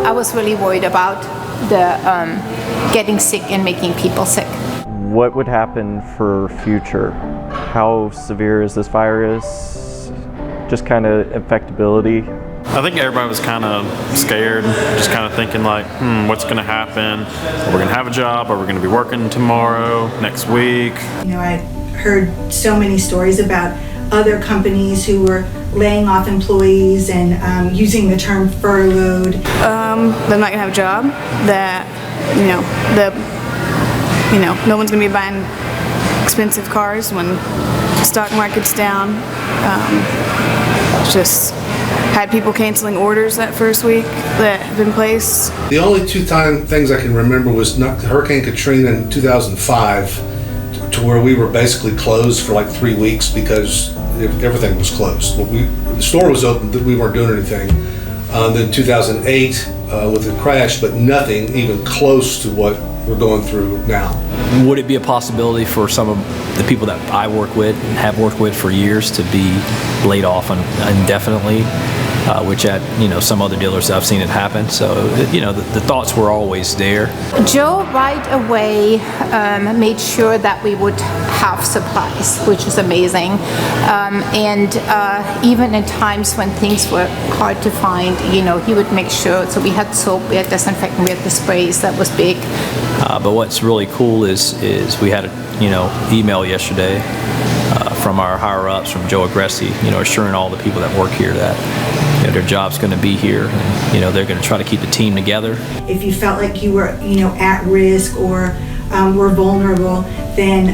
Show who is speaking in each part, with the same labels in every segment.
Speaker 1: I was really worried about the getting sick and making people sick.
Speaker 2: What would happen for future? How severe is this virus? Just kind of infectability.
Speaker 3: I think everybody was kind of scared, just kind of thinking like, what's going to happen? Are we going to have a job? Are we going to be working tomorrow, next week?
Speaker 4: You know, I heard so many stories about other companies who were laying off employees and using the term furloughed.
Speaker 5: They're not going to have a job, that, no one's going to be buying expensive cars when the stock market's down. Just had people canceling orders that first week that have been placed.
Speaker 6: The only two things I can remember was Hurricane Katrina in 2005, to where we were basically closed for like 3 weeks because everything was closed. The store was open, but we weren't doing anything. Then 2008 with the crash, but nothing even close to what we're going through now.
Speaker 7: Would it be a possibility for some of the people that I work with and have worked with for years to be laid off indefinitely? Which at some other dealers I've seen it happen. So the thoughts were always there.
Speaker 1: Joe right away made sure that we would have supplies, which is amazing. And even in times when things were hard to find, he would make sure. So we had soap, we had disinfectant, we had the sprays. That was big.
Speaker 7: But what's really cool is we had a email yesterday from our higher ups, from Joe Agressi, assuring all the people that work here that their job's going to be here, and they're going to try to keep the team together.
Speaker 4: If you felt like you were at risk or were vulnerable, then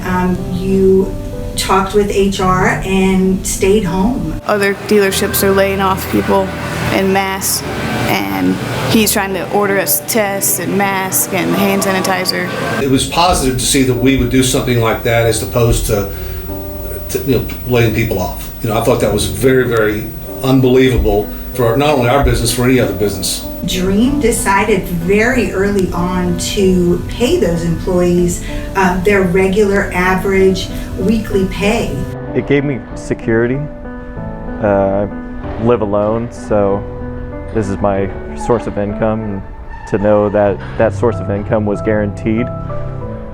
Speaker 4: you talked with HR and stayed home.
Speaker 5: Other dealerships are laying off people en masse, and he's trying to order us tests and masks and hand sanitizer. It
Speaker 6: was positive to see that we would do something like that as opposed to laying people off. I thought that was very, very unbelievable for not only our business, for any other business.
Speaker 4: Dream decided very early on to pay those employees their regular average weekly pay.
Speaker 2: It gave me security. I live alone, so this is my source of income. And to know that that source of income was guaranteed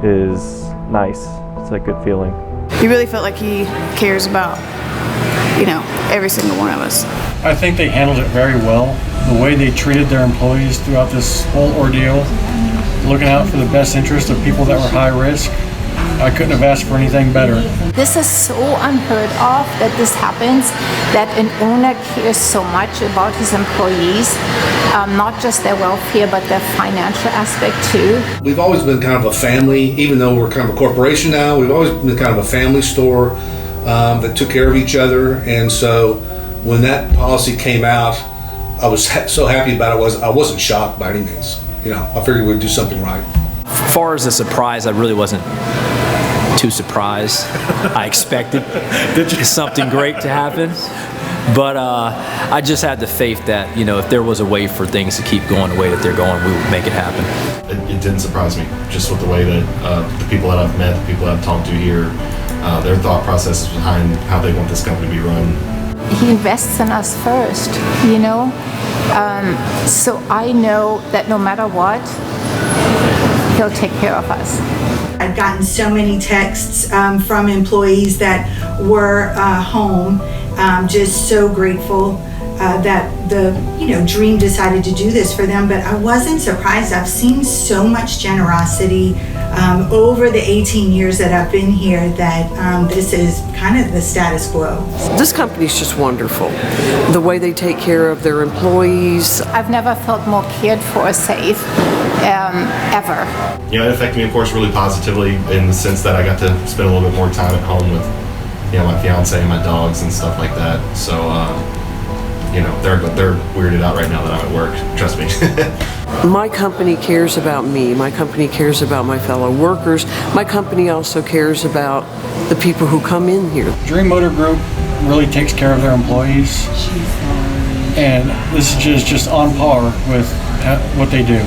Speaker 2: is nice. It's a good feeling.
Speaker 5: He really felt like he cares about, every single one of us.
Speaker 8: I think they handled it very well. The way they treated their employees throughout this whole ordeal, looking out for the best interest of people that were high risk, I couldn't have asked for anything better.
Speaker 1: This is so unheard of that this happens, that an owner cares so much about his employees, not just their welfare, but their financial aspect too.
Speaker 6: We've always been kind of a family, even though we're kind of a corporation now, we've always been kind of a family store that took care of each other. And so when that policy came out, I was so happy about it. I wasn't shocked by any means. I figured we'd do something right.
Speaker 7: As far as a surprise, I really wasn't too surprised. I expected something great to happen, but I just had the faith that if there was a way for things to keep going the way that they're going, we would make it happen.
Speaker 9: It didn't surprise me, just with the way that the people that I've met, the people that I've talked to here, their thought processes behind how they want this company to be run.
Speaker 1: He invests in us first, so I know that no matter what, he'll take care of us.
Speaker 4: I've gotten so many texts from employees that were home, just so grateful that the Dream decided to do this for them. But I wasn't surprised. I've seen so much generosity over the 18 years that I've been here that this is kind of the status quo.
Speaker 10: This company's just wonderful. The way they take care of their employees.
Speaker 1: I've never felt more cared for or safe ever.
Speaker 9: It affected me, of course, really positively in the sense that I got to spend a little bit more time at home with my fiance and my dogs and stuff like that. So they're weirded out right now that I'm at work. Trust me.
Speaker 10: My company cares about me. My company cares about my fellow workers. My company also cares about the people who come in here.
Speaker 8: Dream Motor Group really takes care of their employees, and this is just on par with what they do.